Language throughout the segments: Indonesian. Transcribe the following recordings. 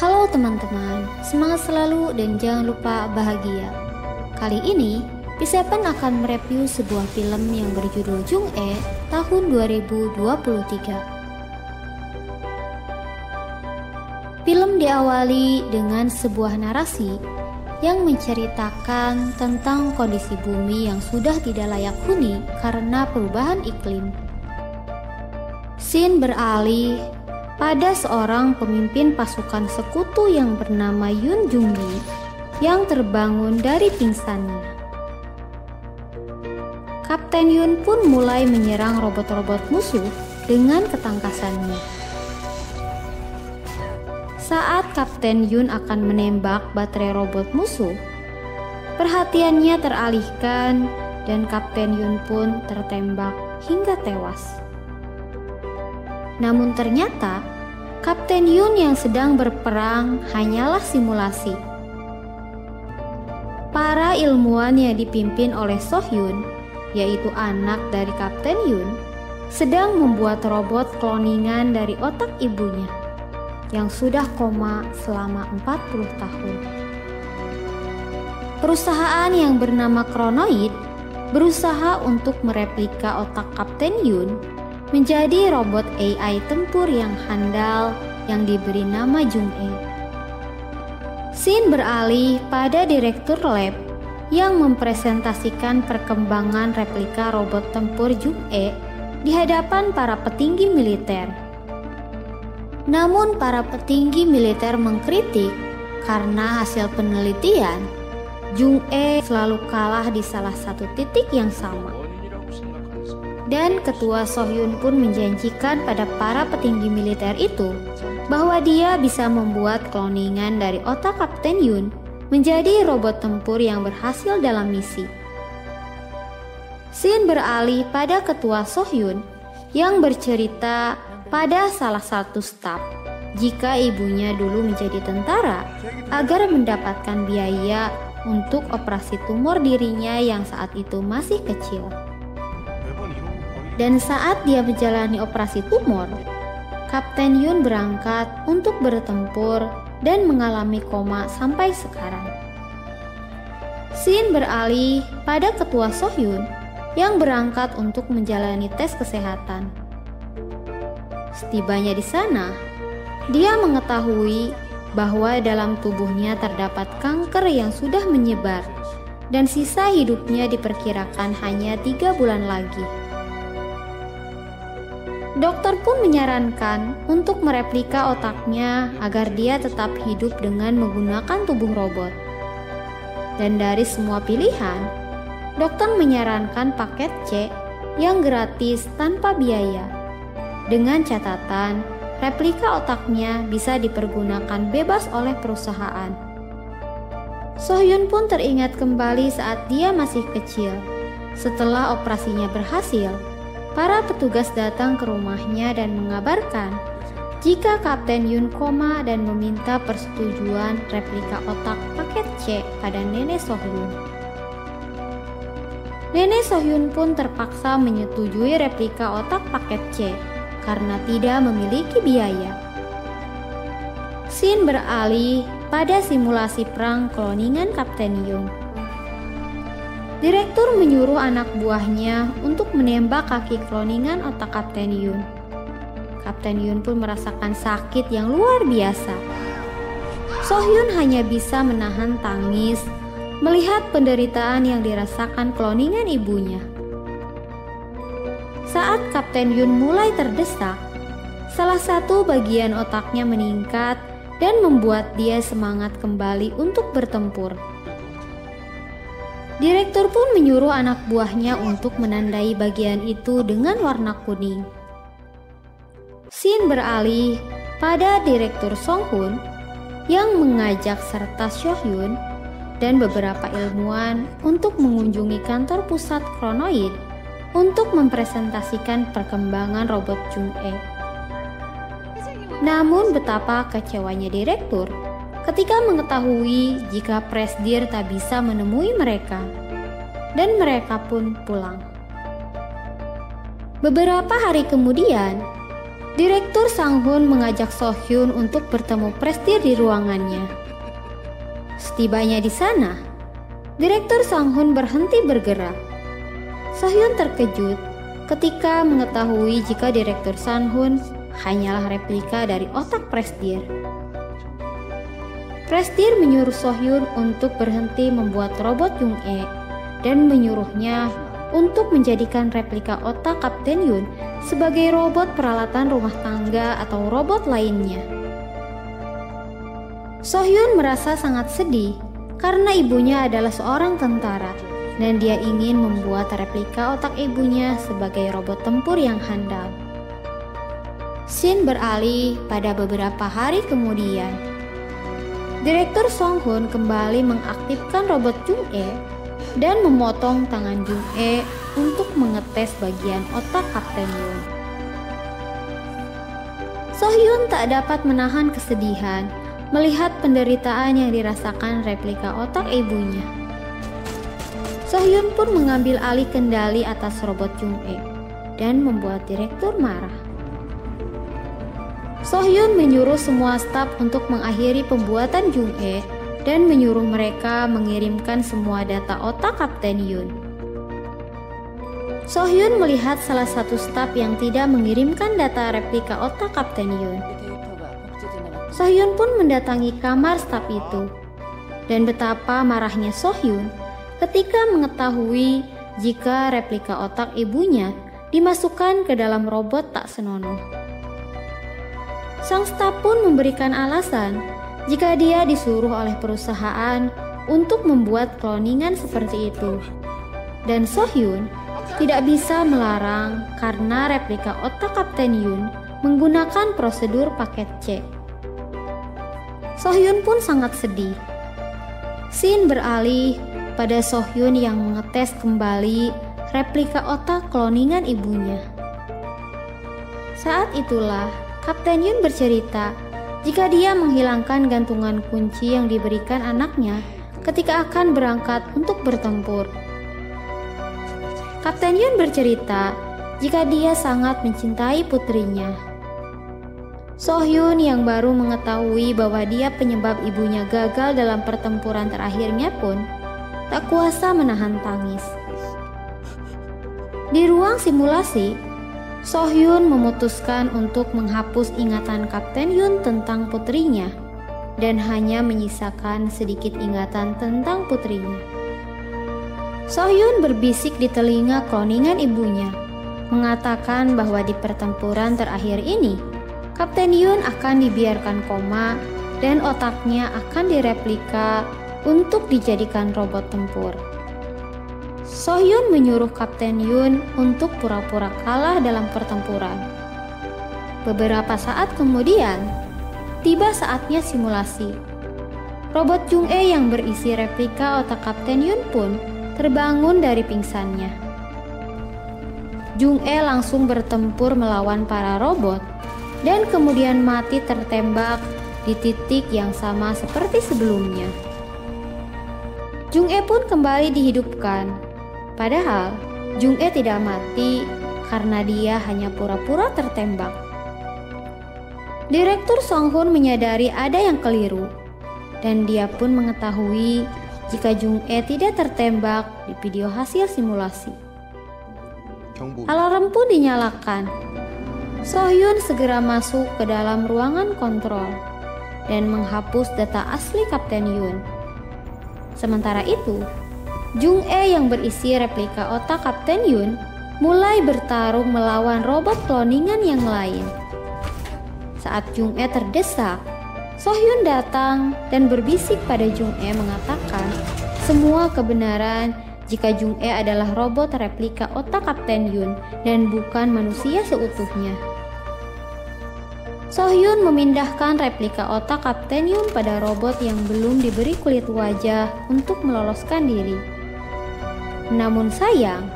Halo teman-teman, semangat selalu dan jangan lupa bahagia. Kali ini, P7 akan mereview sebuah film yang berjudul Jung-e tahun 2023. Film diawali dengan sebuah narasi yang menceritakan tentang kondisi bumi yang sudah tidak layak huni karena perubahan iklim. Scene beralih pada seorang pemimpin pasukan sekutu yang bernama Yoon Jung-gi yang terbangun dari pingsannya. Kapten Yoon pun mulai menyerang robot-robot musuh dengan ketangkasannya. Saat Kapten Yoon akan menembak baterai robot musuh, perhatiannya teralihkan dan Kapten Yoon pun tertembak hingga tewas. Namun ternyata, Kapten Yoon yang sedang berperang hanyalah simulasi. Para ilmuwan yang dipimpin oleh So-hyun, yaitu anak dari Kapten Yoon, sedang membuat robot kloningan dari otak ibunya, yang sudah koma selama 40 tahun. Perusahaan yang bernama Kronoid berusaha untuk mereplika otak Kapten Yoon menjadi robot AI tempur yang handal yang diberi nama Jung-e. Scene beralih pada direktur lab yang mempresentasikan perkembangan replika robot tempur Jung-e di hadapan para petinggi militer. Namun para petinggi militer mengkritik karena hasil penelitian Jung-e selalu kalah di salah satu titik yang sama. Dan ketua So-hyun pun menjanjikan pada para petinggi militer itu bahwa dia bisa membuat kloningan dari otak Kapten Yoon menjadi robot tempur yang berhasil dalam misi. Scene beralih pada ketua So-hyun yang bercerita pada salah satu staf jika ibunya dulu menjadi tentara agar mendapatkan biaya untuk operasi tumor dirinya yang saat itu masih kecil. Dan saat dia menjalani operasi tumor, Kapten Yoon berangkat untuk bertempur dan mengalami koma sampai sekarang. Scene beralih pada ketua So-hyun yang berangkat untuk menjalani tes kesehatan. Setibanya di sana, dia mengetahui bahwa dalam tubuhnya terdapat kanker yang sudah menyebar dan sisa hidupnya diperkirakan hanya 3 bulan lagi. Dokter pun menyarankan untuk mereplika otaknya agar dia tetap hidup dengan menggunakan tubuh robot. Dan dari semua pilihan, dokter menyarankan paket C yang gratis tanpa biaya. Dengan catatan, replika otaknya bisa dipergunakan bebas oleh perusahaan. So-hyun pun teringat kembali saat dia masih kecil. Setelah operasinya berhasil, para petugas datang ke rumahnya dan mengabarkan jika Kapten Yoon koma dan meminta persetujuan replika otak paket C pada nenek So-hyun. Nenek So-hyun pun terpaksa menyetujui replika otak paket C karena tidak memiliki biaya. Scene beralih pada simulasi perang kloningan Kapten Yoon. Direktur menyuruh anak buahnya untuk menembak kaki kloningan otak Kapten Yoon. Kapten Yoon pun merasakan sakit yang luar biasa. So-hyun hanya bisa menahan tangis melihat penderitaan yang dirasakan kloningan ibunya. Saat Kapten Yoon mulai terdesak, salah satu bagian otaknya meningkat dan membuat dia semangat kembali untuk bertempur. Direktur pun menyuruh anak buahnya untuk menandai bagian itu dengan warna kuning. Scene beralih pada Direktur Song-hun yang mengajak serta So-hyun dan beberapa ilmuwan untuk mengunjungi kantor pusat Kronoid untuk mempresentasikan perkembangan robot Jung-e. Namun betapa kecewanya direktur ketika mengetahui jika Presdir tak bisa menemui mereka, dan mereka pun pulang. Beberapa hari kemudian, Direktur Sang-hun mengajak So-hyun untuk bertemu Prestir di ruangannya. Setibanya di sana, Direktur Sang-hun berhenti bergerak. So-hyun terkejut ketika mengetahui jika Direktur Sang-hun hanyalah replika dari otak Prestir. Prestir menyuruh So-hyun untuk berhenti membuat robot Jung-e dan menyuruhnya untuk menjadikan replika otak Kapten Yoon sebagai robot peralatan rumah tangga atau robot lainnya. So-hyun merasa sangat sedih karena ibunya adalah seorang tentara dan dia ingin membuat replika otak ibunya sebagai robot tempur yang handal. Scene beralih pada beberapa hari kemudian. Direktur Song-hun kembali mengaktifkan robot Jung-e dan memotong tangan Jung-e untuk mengetes bagian otak Kapten Yoon. So-hyun tak dapat menahan kesedihan melihat penderitaan yang dirasakan replika otak ibunya. So-hyun pun mengambil alih kendali atas robot Jung-e dan membuat direktur marah. So-hyun menyuruh semua staf untuk mengakhiri pembuatan Jung-e dan menyuruh mereka mengirimkan semua data otak Kapten Yoon. So-hyun melihat salah satu staf yang tidak mengirimkan data replika otak Kapten Yoon. So-hyun pun mendatangi kamar staf itu. Dan betapa marahnya So-hyun ketika mengetahui jika replika otak ibunya dimasukkan ke dalam robot tak senonoh. Sang staf pun memberikan alasan jika dia disuruh oleh perusahaan untuk membuat kloningan seperti itu. Dan So-hyun tidak bisa melarang karena replika otak Kapten Yoon menggunakan prosedur paket C. So-hyun pun sangat sedih. Scene beralih pada So-hyun yang mengetes kembali replika otak kloningan ibunya. Saat itulah Kapten Yoon bercerita jika dia menghilangkan gantungan kunci yang diberikan anaknya ketika akan berangkat untuk bertempur. Kapten Yoon bercerita jika dia sangat mencintai putrinya. So-hyun yang baru mengetahui bahwa dia penyebab ibunya gagal dalam pertempuran terakhirnya pun tak kuasa menahan tangis. Di ruang simulasi, So-hyun memutuskan untuk menghapus ingatan Kapten Yoon tentang putrinya dan hanya menyisakan sedikit ingatan tentang putrinya. So-hyun berbisik di telinga kloningan ibunya, mengatakan bahwa di pertempuran terakhir ini, Kapten Yoon akan dibiarkan koma dan otaknya akan direplika untuk dijadikan robot tempur. So-hyun menyuruh Kapten Yoon untuk pura-pura kalah dalam pertempuran. Beberapa saat kemudian, tiba saatnya simulasi. Robot Jung-e yang berisi replika otak Kapten Yoon pun terbangun dari pingsannya. Jung-e langsung bertempur melawan para robot dan kemudian mati tertembak di titik yang sama seperti sebelumnya. Jung-e pun kembali dihidupkan. Padahal Jung-e tidak mati karena dia hanya pura-pura tertembak. Direktur Song-hun menyadari ada yang keliru dan dia pun mengetahui jika Jung-e tidak tertembak di video hasil simulasi. Alarm pun dinyalakan. So-hyun segera masuk ke dalam ruangan kontrol dan menghapus data asli Kapten Yoon. Sementara itu, Jung-e yang berisi replika otak Kapten Yoon mulai bertarung melawan robot kloningan yang lain. Saat Jung-e terdesak, So-hyun datang dan berbisik pada Jung-e mengatakan semua kebenaran jika Jung-e adalah robot replika otak Kapten Yoon dan bukan manusia seutuhnya. So-hyun memindahkan replika otak Kapten Yoon pada robot yang belum diberi kulit wajah untuk meloloskan diri. Namun sayang,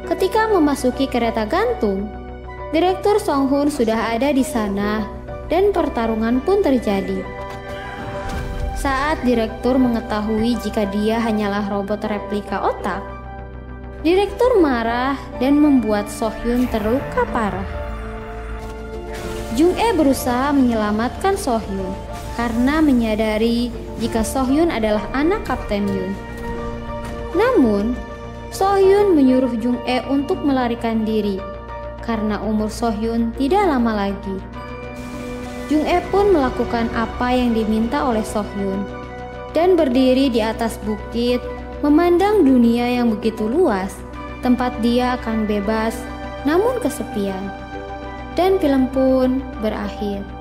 ketika memasuki kereta gantung, Direktur Song-hun sudah ada di sana dan pertarungan pun terjadi. Saat direktur mengetahui jika dia hanyalah robot replika otak, direktur marah dan membuat So-hyun terluka parah. Jung-e berusaha menyelamatkan So-hyun karena menyadari jika So-hyun adalah anak Kapten Yoon. Namun, So-hyun menyuruh Jung-e untuk melarikan diri karena umur So-hyun tidak lama lagi. Jung-e pun melakukan apa yang diminta oleh So-hyun dan berdiri di atas bukit memandang dunia yang begitu luas, tempat dia akan bebas namun kesepian. Dan film pun berakhir.